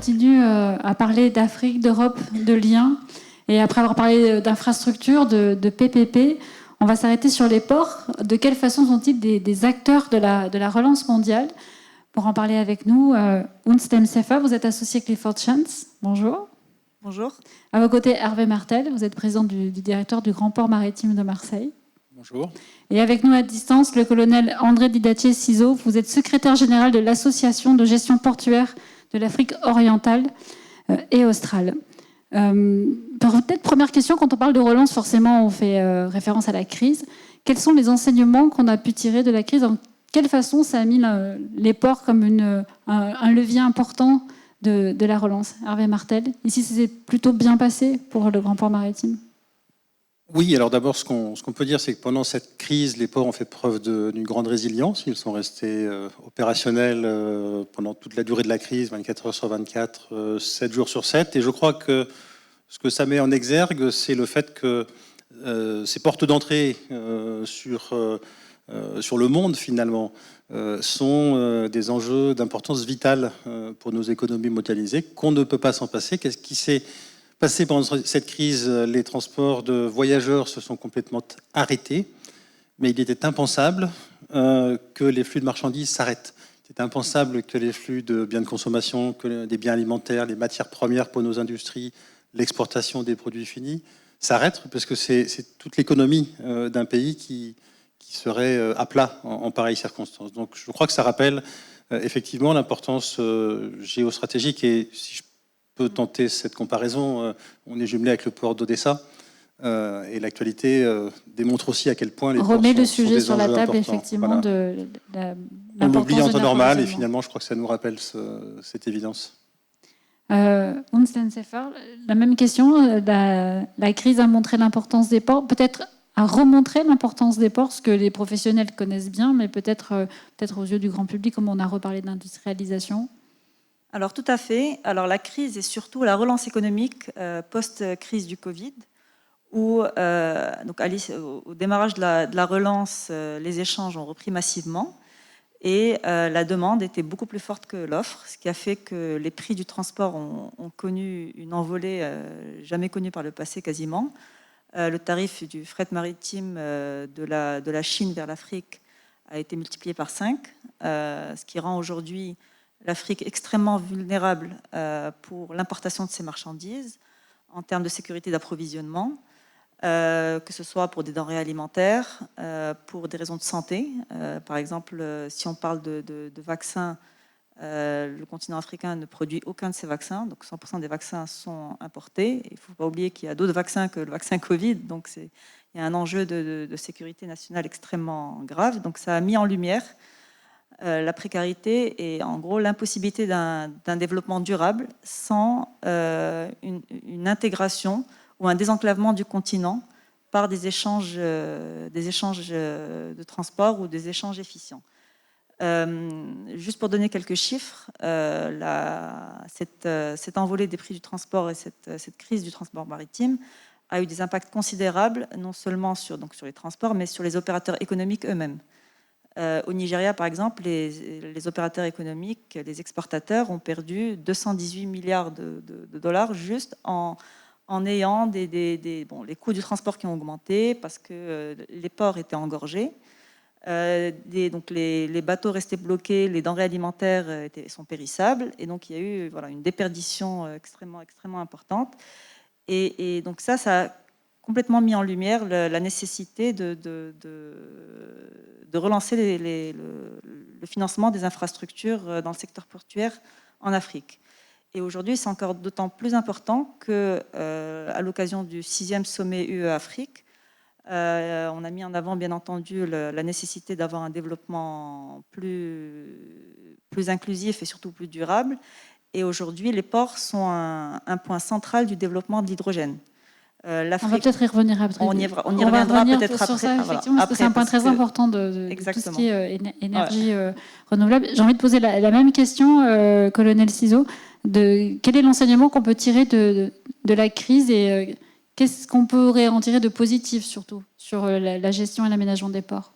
continue à parler d'Afrique, d'Europe, de liens. Et après avoir parlé d'infrastructures, de PPP, on va s'arrêter sur les ports. De quelle façon sont-ils des acteurs de la relance mondiale? Pour en parler avec nous, Unstem Sefa, vous êtes associé Clifford Chance. Bonjour. Bonjour. À vos côtés, Hervé Martel, vous êtes président du directeur du Grand Port Maritime de Marseille. Bonjour. Et avec nous à distance, le colonel André Didacier-Ciseaux, vous êtes secrétaire général de l'Association de gestion portuaire de l'Afrique orientale et australe. Peut-être première question, quand on parle de relance, forcément on fait référence à la crise. Quels sont les enseignements qu'on a pu tirer de la crise? En quelle façon ça a mis les ports comme un levier important de la relance? Hervé Martel, ici c'est plutôt bien passé pour le Grand Port Maritime. Oui, alors d'abord, ce qu'on peut dire, c'est que pendant cette crise, les ports ont fait preuve d'une grande résilience. Ils sont restés opérationnels pendant toute la durée de la crise, 24 heures sur 24, 7 jours sur 7. Et je crois que ce que ça met en exergue, c'est le fait que ces portes d'entrée sur le monde, finalement, sont des enjeux d'importance vitale pour nos économies mondialisées, qu'on ne peut pas s'en passer. Qu'est-ce qui s'est passé pendant cette crise? Les transports de voyageurs se sont complètement arrêtés, mais il était impensable que les flux de marchandises s'arrêtent. C'est impensable que les flux de biens de consommation, que des biens alimentaires, les matières premières pour nos industries, l'exportation des produits finis s'arrêtent, parce que c'est toute l'économie d'un pays qui serait à plat en pareilles circonstances. Donc je crois que ça rappelle effectivement l'importance géostratégique. Et si je peux tenter cette comparaison, on est jumelé avec le port d'Odessa, et l'actualité démontre aussi à quel point les ports remet le sont sujet des sur la enjeux table, importants. effectivement, Voilà. On l'oublie en temps normal, et finalement je crois que ça nous rappelle cette évidence. Unstem Sefa, la même question. La crise a montré l'importance des ports, peut-être a remontré l'importance des ports, ce que les professionnels connaissent bien, mais peut-être aux yeux du grand public, comme on a reparlé d'industrialisation. Alors tout à fait. Alors la crise et surtout la relance économique post-crise du Covid, où donc au démarrage de la relance, les échanges ont repris massivement et la demande était beaucoup plus forte que l'offre, ce qui a fait que les prix du transport ont connu une envolée jamais connue par le passé quasiment. Le tarif du fret maritime de la Chine vers l'Afrique a été multiplié par 5, ce qui rend aujourd'hui l'Afrique extrêmement vulnérable pour l'importation de ces marchandises en termes de sécurité d'approvisionnement, que ce soit pour des denrées alimentaires, pour des raisons de santé. Par exemple, si on parle de vaccins, le continent africain ne produit aucun de ces vaccins, donc 100% des vaccins sont importés. Il ne faut pas oublier qu'il y a d'autres vaccins que le vaccin Covid, donc il y a un enjeu de sécurité nationale extrêmement grave. Donc ça a mis en lumière la précarité et en gros l'impossibilité d'un développement durable sans une intégration ou un désenclavement du continent par des échanges de transport ou des échanges efficients. Juste pour donner quelques chiffres, cette envolée des prix du transport et cette crise du transport maritime a eu des impacts considérables, non seulement sur les transports, mais sur les opérateurs économiques eux-mêmes. Au Nigeria, par exemple, les opérateurs économiques, les exportateurs ont perdu 218 milliards de dollars juste en ayant les coûts du transport qui ont augmenté parce que les ports étaient engorgés. Donc les bateaux restaient bloqués, les denrées alimentaires sont périssables, et donc il y a eu une déperdition extrêmement importante. Et donc ça a complètement mis en lumière la nécessité de relancer le financement des infrastructures dans le secteur portuaire en Afrique. Et aujourd'hui, c'est encore d'autant plus important qu'à l'occasion du 6e sommet UE-Afrique, on a mis en avant, bien entendu, la nécessité d'avoir un développement plus inclusif et surtout plus durable. Et aujourd'hui, les ports sont un point central du développement de l'hydrogène. On va peut-être y revenir après. On y reviendra peut-être sur après. Ça, effectivement, parce que c'est un point très important de tout ce qui est énergie renouvelable. J'ai envie de poser la même question, colonel Ciseaux. Quel est l'enseignement qu'on peut tirer de la crise et qu'est-ce qu'on pourrait en tirer de positif, surtout, sur la gestion et l'aménagement des ports?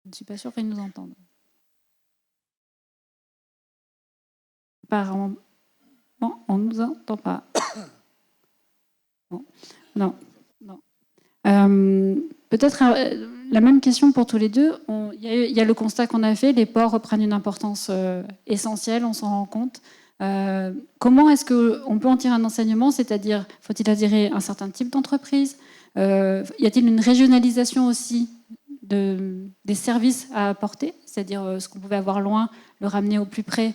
Je ne suis pas sûre qu'ils nous entendent. Apparemment, bon, on ne nous entend pas. Bon, non. Peut-être la même question pour tous les deux. Il y a le constat qu'on a fait, les ports reprennent une importance essentielle, on s'en rend compte. Comment est-ce qu'on peut en tirer un enseignement? C'est-à-dire, faut-il attirer un certain type d'entreprise? Y a-t-il une régionalisation aussi des services à apporter? C'est-à-dire ce qu'on pouvait avoir loin, le ramener au plus près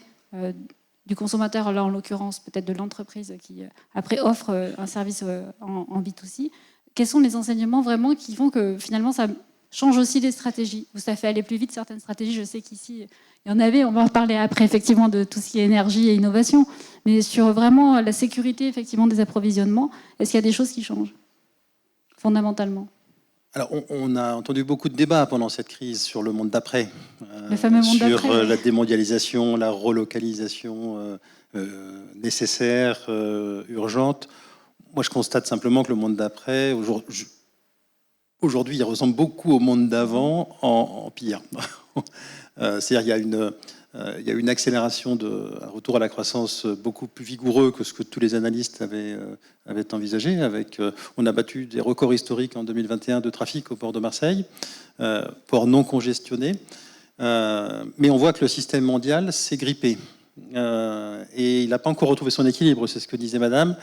du consommateur, là en l'occurrence peut-être de l'entreprise qui après offre un service en B2C. Quels sont les enseignements vraiment qui font que finalement ça change aussi les stratégies, où ça fait aller plus vite certaines stratégies? Je sais qu'ici il y en avait, on va en reparler après effectivement de tout ce qui est énergie et innovation, mais sur vraiment la sécurité effectivement des approvisionnements, est-ce qu'il y a des choses qui changent fondamentalement? Alors, on a entendu beaucoup de débats pendant cette crise sur le monde d'après, le fameux monde d'après, sur la démondialisation, la relocalisation nécessaire, urgente. Moi, je constate simplement que le monde d'après, aujourd'hui, il ressemble beaucoup au monde d'avant, en pire. C'est-à-dire il y a une accélération, un retour à la croissance beaucoup plus vigoureux que ce que tous les analystes avaient envisagé. On a battu des records historiques en 2021 de trafic au port de Marseille, port non congestionné. Mais on voit que le système mondial s'est grippé. Et il n'a pas encore retrouvé son équilibre, c'est ce que disait Madame.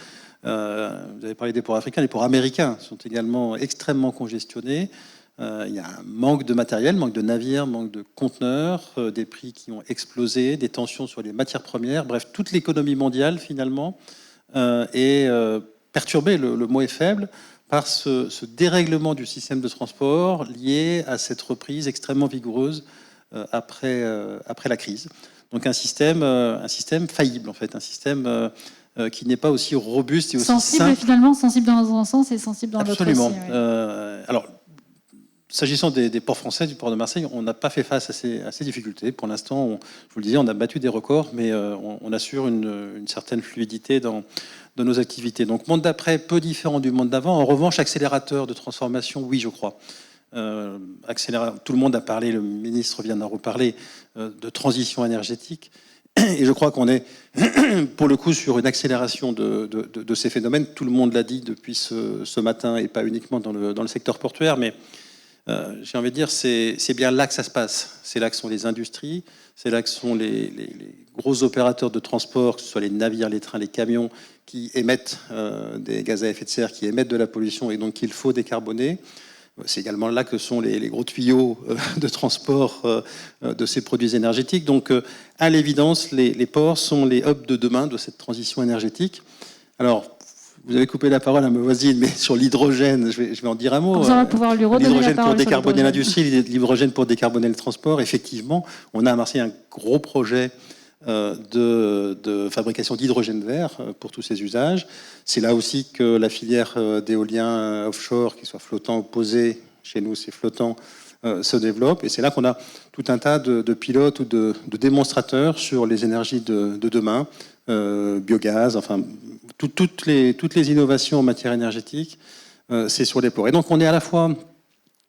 Vous avez parlé des ports africains, les ports américains sont également extrêmement congestionnés. Il y a un manque de matériel, manque de navires, manque de conteneurs, des prix qui ont explosé, des tensions sur les matières premières. Bref, toute l'économie mondiale, finalement, est perturbée, le mot est faible, par ce dérèglement du système de transport lié à cette reprise extrêmement vigoureuse après la crise. Donc un système faillible, en fait, un système qui n'est pas aussi robuste et aussi sensible, simple. Finalement, sensible dans un sens et sensible dans l'autre aussi. Absolument. Ouais. Alors, s'agissant des ports français, du port de Marseille, on n'a pas fait face à ces difficultés. Pour l'instant, je vous le disais, on a battu des records, mais on assure une certaine fluidité dans nos activités. Donc, monde d'après, peu différent du monde d'avant. En revanche, accélérateur de transformation, oui, je crois. Tout le monde a parlé, le ministre vient d'en reparler, de transition énergétique. Et je crois qu'on est, pour le coup, sur une accélération de ces phénomènes. Tout le monde l'a dit depuis ce matin, et pas uniquement dans le secteur portuaire, mais j'ai envie de dire, c'est bien là que ça se passe. C'est là que sont les industries, c'est là que sont les gros opérateurs de transport, que ce soit les navires, les trains, les camions, qui émettent des gaz à effet de serre, qui émettent de la pollution, et donc qu'il faut décarboner. C'est également là que sont les gros tuyaux de transport de ces produits énergétiques. Donc, à l'évidence, les ports sont les hubs de demain de cette transition énergétique. Alors, vous avez coupé la parole à ma voisine, mais sur l'hydrogène, je vais en dire un mot. On va pouvoir lui redonner l'hydrogène la parole pour décarboner l'industrie, l'hydrogène pour décarboner le transport. Effectivement, on a à Marseille un gros projet de fabrication d'hydrogène vert pour tous ces usages. C'est là aussi que la filière d'éolien offshore, qu'il soit flottant ou posé, chez nous c'est flottant, se développe. Et c'est là qu'on a tout un tas de pilotes ou de démonstrateurs sur les énergies de demain, biogaz, enfin toutes les innovations en matière énergétique, c'est sur les ports. Et donc on est à la fois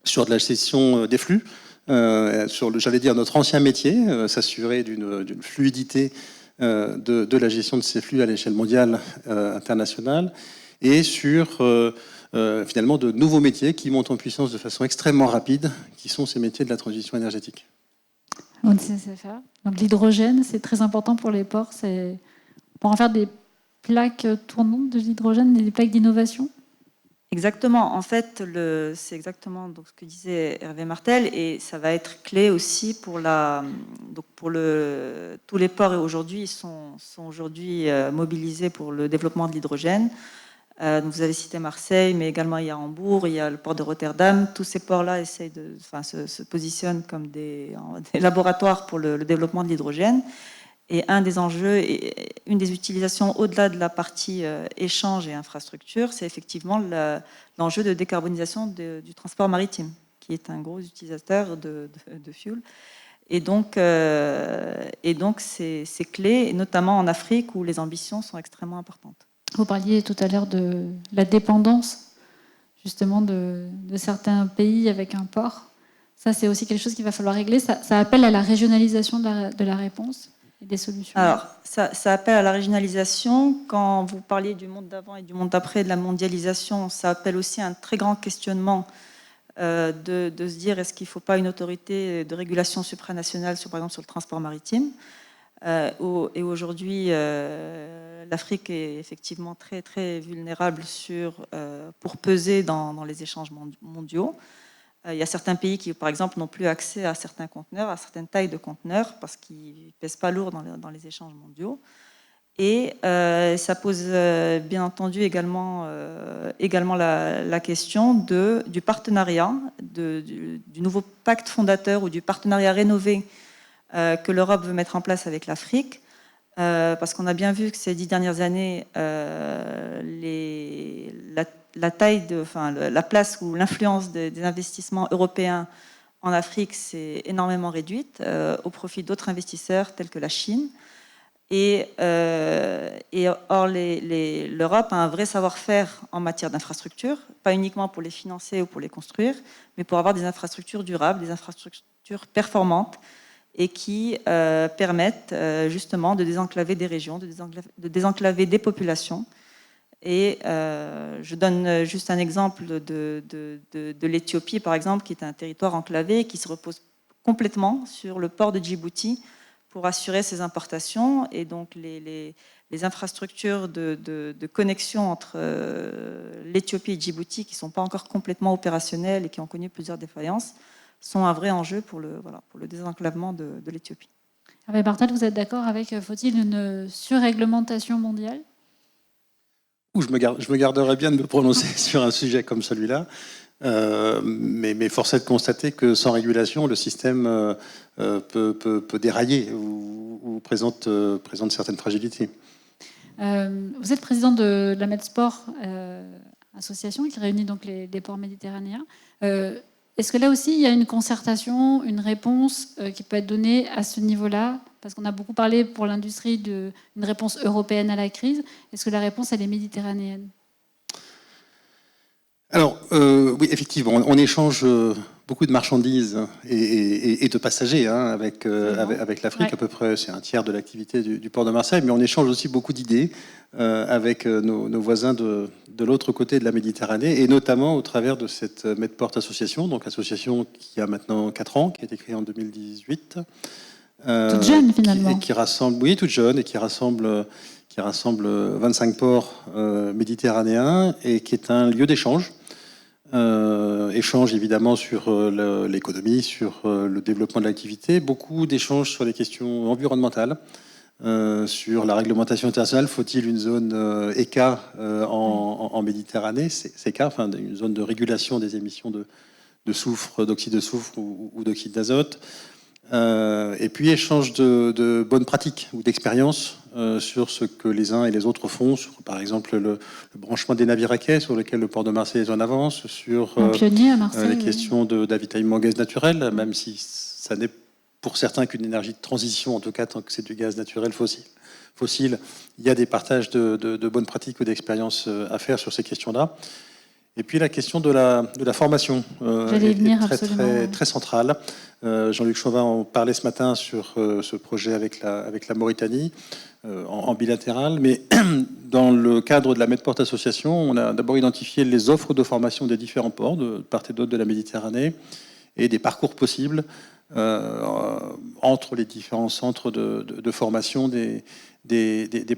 sur de la gestion des flux, sur j'allais dire notre ancien métier, s'assurer d'une fluidité de la gestion de ces flux à l'échelle mondiale, internationale, et sur finalement de nouveaux métiers qui montent en puissance de façon extrêmement rapide, qui sont ces métiers de la transition énergétique. Donc l'hydrogène, c'est très important pour les ports. Pour en faire des plaques tournantes de l'hydrogène, des plaques d'innovation. Exactement. En fait, c'est exactement donc, ce que disait Hervé Martel, et ça va être clé aussi pour tous les ports aujourd'hui sont aujourd'hui mobilisés pour le développement de l'hydrogène. Vous avez cité Marseille, mais également il y a Hambourg, il y a le port de Rotterdam. Tous ces ports-là se positionnent comme des laboratoires pour le développement de l'hydrogène. Et un des enjeux et une des utilisations au-delà de la partie échange et infrastructure, c'est effectivement l'enjeu de décarbonisation du transport maritime, qui est un gros utilisateur de fuel. Et donc c'est clé, et notamment en Afrique où les ambitions sont extrêmement importantes. Vous parliez tout à l'heure de la dépendance justement de certains pays avec un port. Ça, c'est aussi quelque chose qu'il va falloir régler. Ça appelle à la régionalisation de la réponse et des solutions. Alors, ça appelle à la régionalisation. Quand vous parliez du monde d'avant et du monde d'après, de la mondialisation, ça appelle aussi à un très grand questionnement de se dire est-ce qu'il ne faut pas une autorité de régulation supranationale, par exemple sur le transport maritime. Et aujourd'hui, l'Afrique est effectivement très, très vulnérable pour peser dans les échanges mondiaux. Il y a certains pays qui, par exemple, n'ont plus accès à certains conteneurs, à certaines tailles de conteneurs, parce qu'ils ne pèsent pas lourd dans les échanges mondiaux. Et ça pose bien entendu également la question du partenariat, du nouveau pacte fondateur ou du partenariat rénové que l'Europe veut mettre en place avec l'Afrique. Parce qu'on a bien vu que ces 10 dernières années, la place ou l'influence des investissements européens en Afrique s'est énormément réduite au profit d'autres investisseurs tels que la Chine. Or, l'Europe a un vrai savoir-faire en matière d'infrastructures, pas uniquement pour les financer ou pour les construire, mais pour avoir des infrastructures durables, des infrastructures performantes et qui permettent justement de désenclaver des régions, de désenclaver des populations. Et je donne juste un exemple de l'Éthiopie, par exemple, qui est un territoire enclavé qui se repose complètement sur le port de Djibouti pour assurer ses importations. Et donc les infrastructures de connexion entre l'Éthiopie et Djibouti, qui ne sont pas encore complètement opérationnelles et qui ont connu plusieurs défaillances, sont un vrai enjeu pour le désenclavement de l'Éthiopie. Barthel, vous êtes d'accord avec faut-il une surréglementation mondiale ? Je me garderais bien de me prononcer sur un sujet comme celui-là, mais force est de constater que sans régulation, le système peut dérailler ou présente certaines fragilités. Vous êtes président de la Medsport association qui réunit donc les ports méditerranéens. Est-ce que là aussi, il y a une concertation, une réponse qui peut être donnée à ce niveau-là ? Parce qu'on a beaucoup parlé pour l'industrie d'une réponse européenne à la crise. Est-ce que la réponse, elle est méditerranéenne ? Alors, oui, effectivement, on échange beaucoup de marchandises et de passagers avec l'Afrique, ouais. À peu près, c'est un tiers de l'activité du port de Marseille, mais on échange aussi beaucoup d'idées avec nos voisins de l'autre côté de la Méditerranée, et notamment au travers de cette Medport Association, donc association qui a maintenant 4 ans, qui a été créée en 2018. Toute jeune, finalement. Qui rassemble, oui, toute jeune, et qui rassemble 25 ports méditerranéens, et qui est un lieu d'échange. Échanges évidemment sur l'économie, sur le développement de l'activité, beaucoup d'échanges sur les questions environnementales, sur la réglementation internationale. Faut-il une zone ECA en Méditerranée, CECA, enfin une zone de régulation des émissions de soufre, d'oxyde de soufre ou d'oxyde d'azote. Et puis échange de bonnes pratiques ou d'expériences sur ce que les uns et les autres font, sur par exemple le branchement des navires à quai sur lequel le port de Marseille est en avance, sur pionnier à Marseille, les questions d'avitaillement gaz naturel, même si ça n'est pour certains qu'une énergie de transition, en tout cas tant que c'est du gaz naturel fossile, il y a des partages de bonnes pratiques ou d'expériences à faire sur ces questions-là. Et puis la question de la formation est très centrale. Jean-Luc Chauvin en parlait ce matin sur ce projet avec la Mauritanie en bilatéral. Mais dans le cadre de la Medport Association, on a d'abord identifié les offres de formation des différents ports de part et d'autre de la Méditerranée et des parcours possibles entre les différents centres de formation des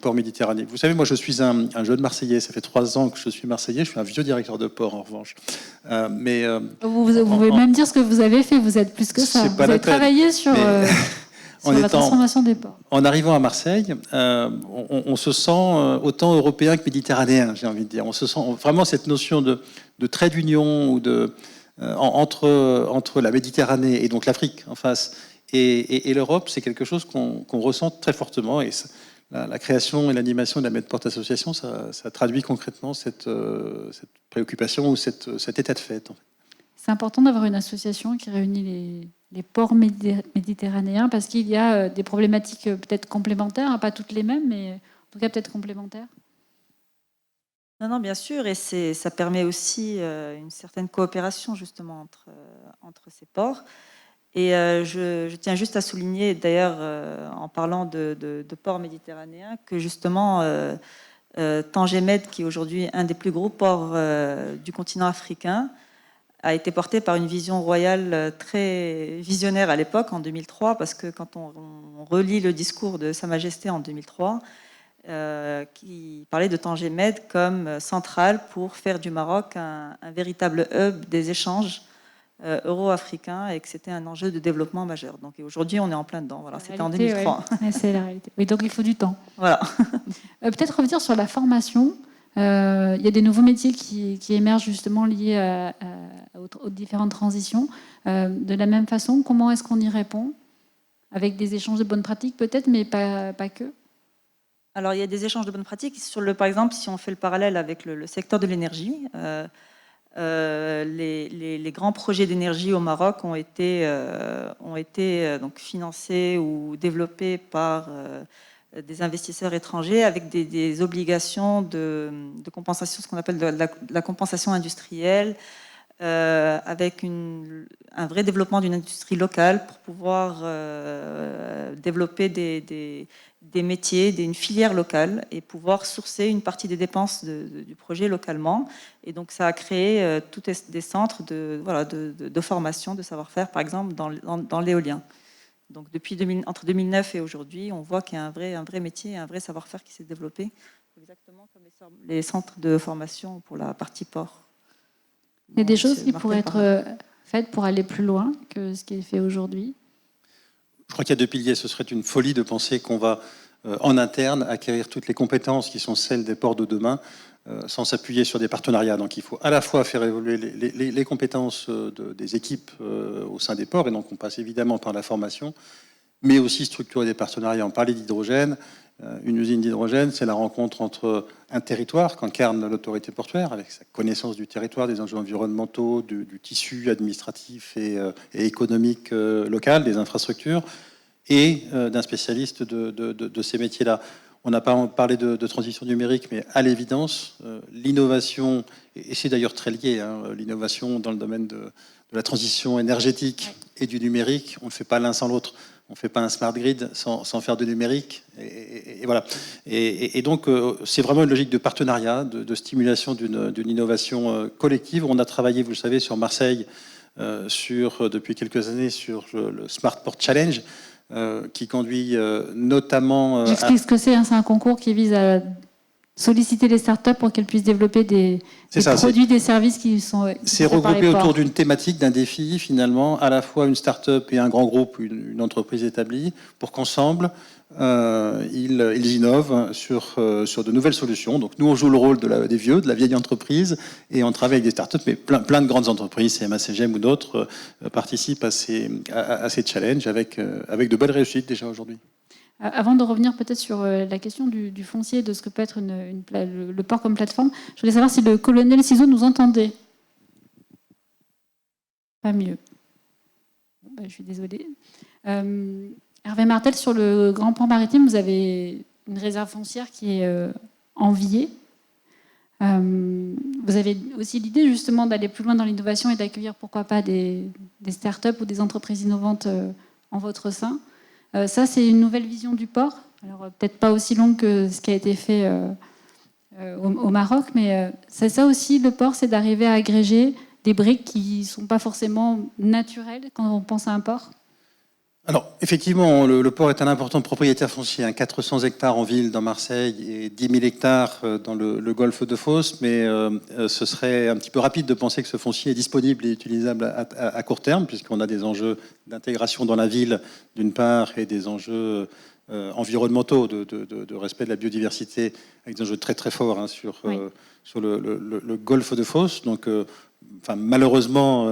ports méditerranéens. Vous savez, moi, je suis un jeune Marseillais. Ça fait 3 ans que je suis Marseillais. Je suis un vieux directeur de port, en revanche. Vous pouvez même dire ce que vous avez fait. Vous êtes plus que ça. Vous avez travaillé sur la transformation des ports. En arrivant à Marseille, on se sent autant européen que méditerranéen, j'ai envie de dire. On se sent vraiment cette notion de trait d'union ou entre la Méditerranée et donc l'Afrique en face et l'Europe, c'est quelque chose qu'on ressent très fortement. Et la création et l'animation de la Medport Association, ça traduit concrètement cette préoccupation ou cet état de fait. En fait. C'est important d'avoir une association qui réunit les ports méditerranéens parce qu'il y a des problématiques peut-être complémentaires, pas toutes les mêmes, mais en tout cas peut-être complémentaires. Non, bien sûr, et ça permet aussi une certaine coopération justement entre ces ports. Et je tiens juste à souligner, d'ailleurs, en parlant de ports méditerranéens, que justement Tanger Med, qui est aujourd'hui un des plus gros ports du continent africain, a été porté par une vision royale très visionnaire à l'époque, en 2003, parce que quand on relit le discours de Sa Majesté en 2003, qui parlait de Tanger Med comme centrale pour faire du Maroc un véritable hub des échanges euro-africains, et que c'était un enjeu de développement majeur. Donc aujourd'hui, on est en plein dedans. Voilà, c'était en 2003. Ouais. C'est la réalité. Oui, donc il faut du temps. Voilà. Peut-être revenir sur la formation. Il y a des nouveaux métiers qui émergent justement liés aux différentes transitions. De la même façon, comment est-ce qu'on y répond? Avec des échanges de bonnes pratiques peut-être, mais pas que. Alors il y a des échanges de bonnes pratiques. Par exemple, si on fait le parallèle avec le secteur de l'énergie, les grands projets d'énergie au Maroc ont été donc financés ou développés par des investisseurs étrangers avec des obligations de compensation, ce qu'on appelle de la compensation industrielle, avec un vrai développement d'une industrie locale pour pouvoir développer des métiers, une filière locale et pouvoir sourcer une partie des dépenses du projet localement. Et donc ça a créé tous des centres de formation, de savoir-faire, par exemple dans l'éolien. Donc entre 2009 et aujourd'hui, on voit qu'il y a un vrai métier, un vrai savoir-faire qui s'est développé, exactement comme les centres de formation pour la partie port. Il y a des choses qui pourraient être faites pour aller plus loin que ce qui est fait aujourd'hui. Je crois qu'il y a deux piliers. Ce serait une folie de penser qu'on va, en interne, acquérir toutes les compétences qui sont celles des ports de demain, sans s'appuyer sur des partenariats. Donc il faut à la fois faire évoluer les compétences des équipes au sein des ports, et donc on passe évidemment par la formation, mais aussi structurer des partenariats. On parlait d'hydrogène. Une usine d'hydrogène, c'est la rencontre entre un territoire qu'incarne l'autorité portuaire, avec sa connaissance du territoire, des enjeux environnementaux, du tissu administratif et économique local, des infrastructures, et d'un spécialiste de ces métiers-là. On n'a pas parlé de transition numérique, mais à l'évidence, l'innovation, et c'est d'ailleurs très lié, l'innovation dans le domaine de la transition énergétique et du numérique, on ne fait pas l'un sans l'autre. On ne fait pas un smart grid sans faire de numérique. Et voilà. Et donc, c'est vraiment une logique de partenariat, de stimulation d'une innovation collective. On a travaillé, vous le savez, sur Marseille depuis quelques années sur le Smart Port Challenge, qui conduit notamment... J'explique ce que c'est. C'est un concours qui vise à solliciter les startups pour qu'elles puissent développer des produits, des services qui sont... C'est regroupé autour d'une thématique, d'un défi, finalement, à la fois une start-up et un grand groupe, une entreprise établie, pour qu'ensemble, ils innovent sur de nouvelles solutions. Donc nous, on joue le rôle des vieux, de la vieille entreprise, et on travaille avec des start-up, mais plein de grandes entreprises, CMA, CGM ou d'autres, participent à ces challenges avec de belles réussites déjà aujourd'hui. Avant de revenir peut-être sur la question du foncier, de ce que peut être le port comme plateforme, je voulais savoir si le colonel Ciseaux nous entendait. Pas mieux. Je suis désolée. Hervé Martel, sur le Grand Port Maritime, vous avez une réserve foncière qui est enviée. Vous avez aussi l'idée justement d'aller plus loin dans l'innovation et d'accueillir, pourquoi pas, des start-up ou des entreprises innovantes en votre sein. Ça, c'est une nouvelle vision du port. Alors, peut-être pas aussi longue que ce qui a été fait au Maroc, mais c'est ça aussi, le port, c'est d'arriver à agréger des briques qui ne sont pas forcément naturelles quand on pense à un port. Alors, effectivement, le port est un important propriétaire foncier, 400 hectares en ville dans Marseille et 10 000 hectares dans le golfe de Fos, mais ce serait un petit peu rapide de penser que ce foncier est disponible et utilisable à court terme, puisqu'on a des enjeux d'intégration dans la ville, d'une part, et des enjeux environnementaux, de respect de la biodiversité, avec des enjeux très très forts sur le golfe de Fos. Donc, malheureusement,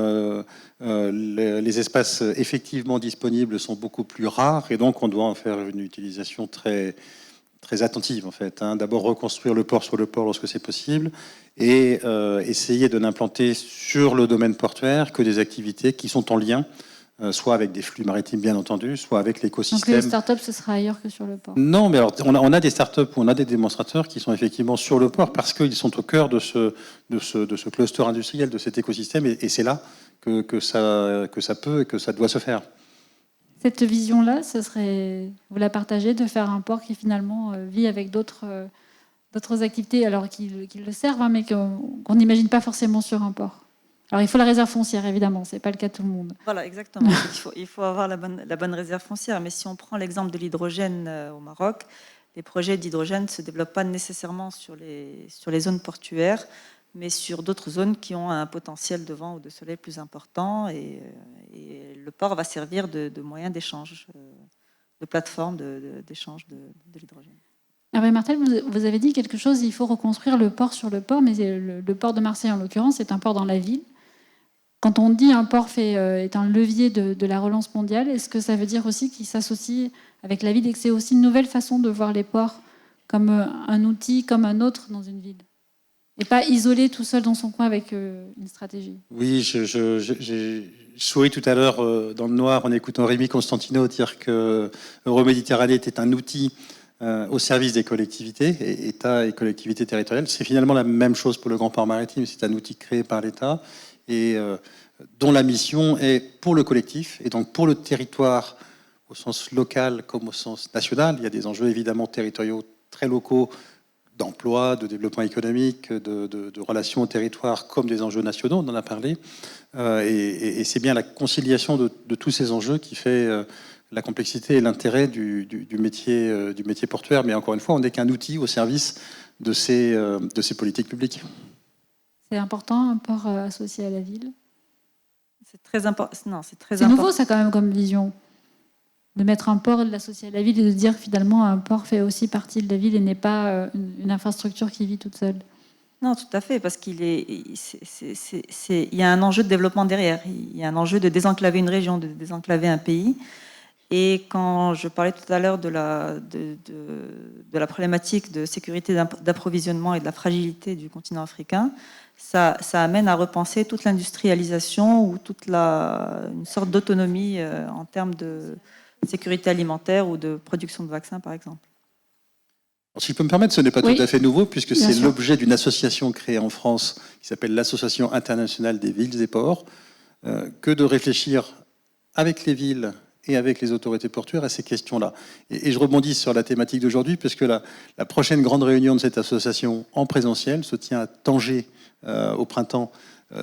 les espaces effectivement disponibles sont beaucoup plus rares, et donc on doit en faire une utilisation très, très attentive, en fait. D'abord reconstruire le port sur le port lorsque c'est possible, et essayer de n'implanter sur le domaine portuaire que des activités qui sont en lien soit avec des flux maritimes bien entendu, soit avec l'écosystème. Donc les startups, ce sera ailleurs que sur le port. Non, mais alors on a des startups où on a des démonstrateurs qui sont effectivement sur le port parce qu'ils sont au cœur de ce cluster industriel, de cet écosystème, et c'est là que ça peut et que ça doit se faire. Cette vision-là, vous la partagez, de faire un port qui finalement vit avec d'autres activités, alors qui le servent, hein, mais qu'on n'imagine pas forcément sur un port. Alors il faut la réserve foncière, évidemment, ce n'est pas le cas de tout le monde. Voilà, exactement. Il faut avoir la bonne réserve foncière. Mais si on prend l'exemple de l'hydrogène au Maroc, les projets d'hydrogène ne se développent pas nécessairement sur les zones portuaires, mais sur d'autres zones qui ont un potentiel de vent ou de soleil plus important. Et le port va servir de moyen d'échange, de plateforme d'échange de l'hydrogène. Hervé Martel, vous avez dit quelque chose, il faut reconstruire le port sur le port, mais le port de Marseille, en l'occurrence, c'est un port dans la ville. Quand on dit un port est un levier de la relance mondiale, est-ce que ça veut dire aussi qu'il s'associe avec la ville et que c'est aussi une nouvelle façon de voir les ports comme un outil, comme un autre dans une ville ? Et pas isolé tout seul dans son coin avec une stratégie. Oui, j'ai souri tout à l'heure dans le noir en écoutant Rémi Constantino dire que Euroméditerranée était un outil au service des collectivités, État et collectivités territoriales. C'est finalement la même chose pour le Grand Port Maritime. C'est un outil créé par l'État et dont la mission est pour le collectif et donc pour le territoire au sens local comme au sens national. Il y a des enjeux évidemment territoriaux très locaux d'emploi, de développement économique, de relations au territoire comme des enjeux nationaux, on en a parlé. Et c'est bien la conciliation de tous ces enjeux qui fait la complexité et l'intérêt du métier portuaire. Mais encore une fois, on n'est qu'un outil au service de ces politiques publiques. C'est important, un port associé à la ville ? C'est très important. Non, c'est nouveau, ça, quand même, comme vision. De mettre un port et de l'associer à la ville et de dire finalement un port fait aussi partie de la ville et n'est pas une infrastructure qui vit toute seule. Non, tout à fait, parce qu'il y a un enjeu de développement derrière. Il y a un enjeu de désenclaver une région, de désenclaver un pays. Et quand je parlais tout à l'heure de la problématique de sécurité d'approvisionnement et de la fragilité du continent africain, ça amène à repenser toute l'industrialisation ou une sorte d'autonomie en termes de sécurité alimentaire ou de production de vaccins, par exemple. Alors, si je peux me permettre, ce n'est pas tout à fait nouveau, puisque c'est sûr. l'objet d'une association créée en France qui s'appelle l'Association internationale des villes et ports, que de réfléchir avec les villes et avec les autorités portuaires à ces questions-là. Et je rebondis sur la thématique d'aujourd'hui, puisque la prochaine grande réunion de cette association en présentiel se tient à Tanger au printemps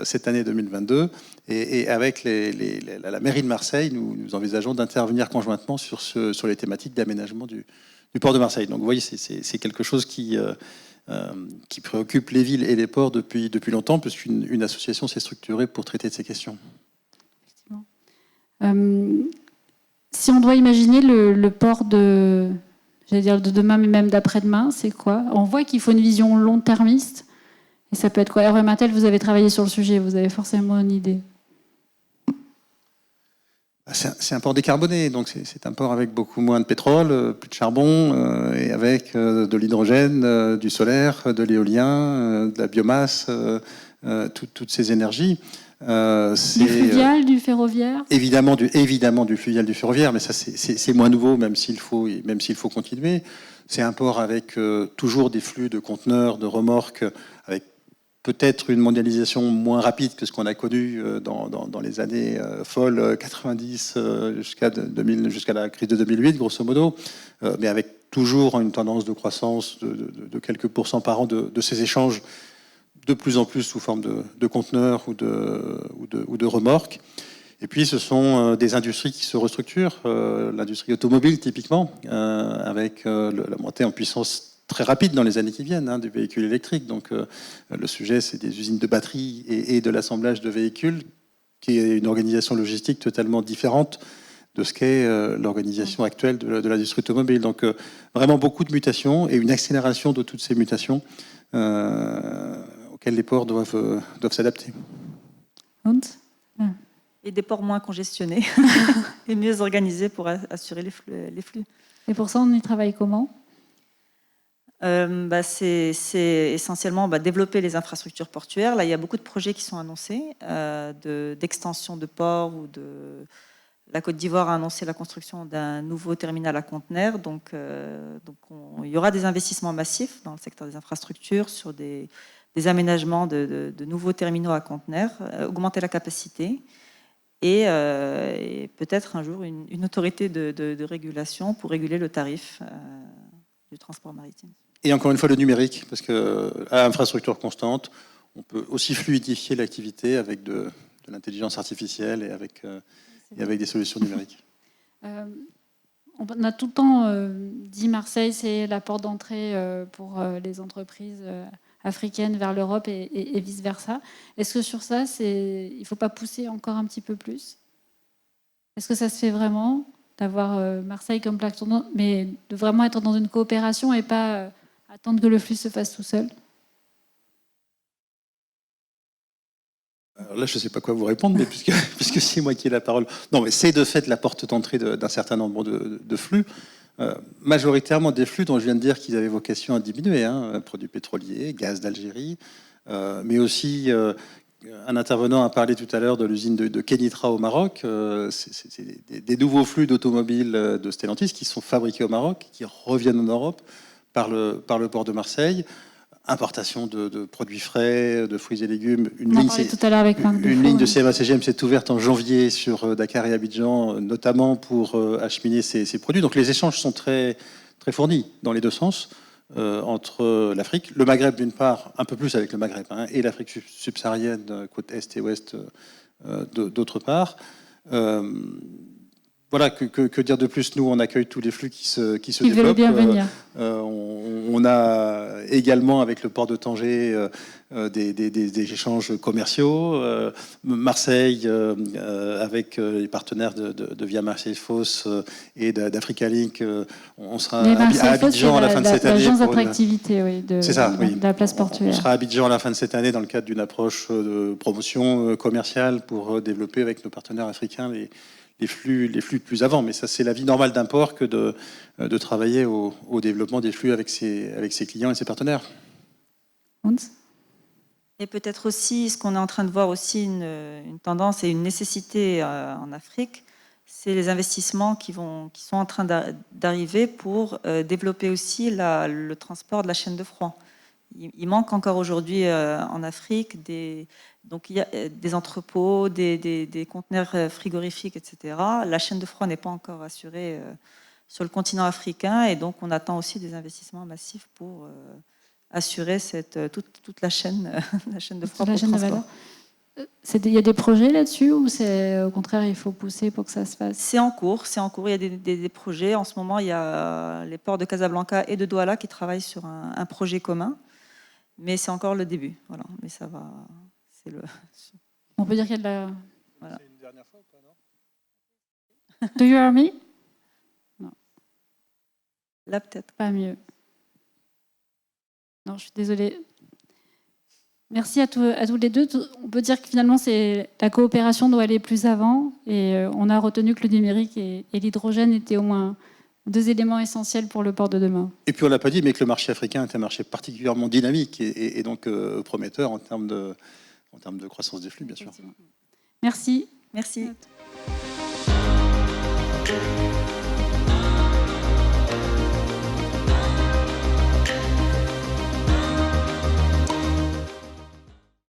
cette année 2022. Et avec la mairie de Marseille, nous envisageons d'intervenir conjointement sur les thématiques d'aménagement du port de Marseille. Donc vous voyez, c'est quelque chose qui préoccupe les villes et les ports depuis longtemps, puisqu'une association s'est structurée pour traiter de ces questions. Si on doit imaginer le port de demain, mais même d'après-demain, c'est quoi ? On voit qu'il faut une vision long-termiste. Et ça peut être quoi ? Hervé Martel, vous avez travaillé sur le sujet, vous avez forcément une idée. C'est un port décarboné, donc c'est un port avec beaucoup moins de pétrole, plus de charbon, et avec de l'hydrogène, du solaire, de l'éolien, de la biomasse, toutes ces énergies. Du fluvial, du ferroviaire ? Évidemment du fluvial, du ferroviaire, mais ça c'est moins nouveau, même s'il faut continuer. C'est un port avec toujours des flux de conteneurs, de remorques, avec peut-être une mondialisation moins rapide que ce qu'on a connu dans les années folles 90 jusqu'à la crise de 2008, grosso modo, mais avec toujours une tendance de croissance de quelques pourcents par an de ces échanges, de plus en plus sous forme de conteneurs ou de remorques. Et puis ce sont des industries qui se restructurent, l'industrie automobile typiquement, avec la montée en puissance très rapide dans les années qui viennent du véhicule électrique. Donc le sujet, c'est des usines de batteries et de l'assemblage de véhicules, qui est une organisation logistique totalement différente de ce qu'est l'organisation actuelle de l'industrie automobile. Donc vraiment beaucoup de mutations et une accélération de toutes ces mutations auxquelles les ports doivent s'adapter. Et des ports moins congestionnés et mieux organisés pour assurer les flux. Et pour ça, on y travaille comment ? C'est essentiellement développer les infrastructures portuaires. Là, il y a beaucoup de projets qui sont annoncés, d'extension de ports ou La Côte d'Ivoire a annoncé la construction d'un nouveau terminal à conteneurs. Donc il y aura des investissements massifs dans le secteur des infrastructures sur des aménagements de nouveaux terminaux à conteneurs, augmenter la capacité et peut-être un jour une autorité de régulation pour réguler le tarif du transport maritime. Et encore une fois, le numérique, parce qu'à infrastructure constante, on peut aussi fluidifier l'activité avec de l'intelligence artificielle et avec des solutions numériques. On a tout le temps dit Marseille, c'est la porte d'entrée pour les entreprises africaines vers l'Europe et vice-versa. Est-ce que sur ça, il ne faut pas pousser encore un petit peu plus? Est-ce que ça se fait vraiment d'avoir Marseille comme plaque tournante, mais de vraiment être dans une coopération et pas attendre que le flux se fasse tout seul? Alors là, je ne sais pas quoi vous répondre, mais puisque c'est moi qui ai la parole. Non, mais c'est de fait la porte d'entrée d'un certain nombre de flux, majoritairement des flux dont je viens de dire qu'ils avaient vocation à diminuer, produits pétroliers, gaz d'Algérie, mais aussi un intervenant a parlé tout à l'heure de l'usine de Kenitra au Maroc. C'est des nouveaux flux d'automobiles de Stellantis qui sont fabriqués au Maroc, qui reviennent en Europe par le port de Marseille. Importation de produits frais, de fruits et légumes. Une ligne de CMA-CGM s'est ouverte en janvier sur Dakar et Abidjan, notamment pour acheminer ces produits. Donc les échanges sont très, très fournis dans les deux sens entre l'Afrique, le Maghreb d'une part, un peu plus avec le Maghreb, et l'Afrique subsaharienne, côte est et ouest d'autre part. Voilà, que dire de plus? Nous, on accueille tous les flux qui se développent. Bien venir. On a également, avec le port de Tanger, des échanges commerciaux. Marseille, avec les partenaires de Via Marseille Fos et d'Africa Link, on sera à Abidjan à la fin de cette année. L'agence d'attractivité, oui, de la place portuaire. On sera à Abidjan à la fin de cette année dans le cadre d'une approche de promotion commerciale pour développer avec nos partenaires africains les flux plus avant, mais ça c'est la vie normale d'un port que de travailler au développement des flux avec ses clients et ses partenaires. Et peut-être aussi, ce qu'on est en train de voir aussi une tendance et une nécessité en Afrique, c'est les investissements qui sont en train d'arriver pour développer aussi le transport de la chaîne de froid. Il manque encore aujourd'hui en Afrique donc il y a des entrepôts, des conteneurs frigorifiques, etc. La chaîne de froid n'est pas encore assurée sur le continent africain et donc on attend aussi des investissements massifs pour assurer toute la chaîne de froid pour le transport. Il y a des projets là-dessus ou c'est au contraire il faut pousser pour que ça se fasse? C'est en cours. Il y a des projets. En ce moment, il y a les ports de Casablanca et de Douala qui travaillent sur un projet commun. Mais c'est encore le début. Voilà. Mais ça va. On peut dire qu'il y a de la. Voilà. C'est une dernière fois ou pas, non? Do you hear me? Non. Là, peut-être. Pas mieux. Non, je suis désolée. Merci à tous les deux. On peut dire que finalement, la coopération doit aller plus avant. Et on a retenu que le numérique et l'hydrogène étaient au moins deux éléments essentiels pour le port de demain. Et puis on l'a pas dit, mais que le marché africain est un marché particulièrement dynamique et donc prometteur en termes de croissance des flux, bien sûr. Merci. Merci.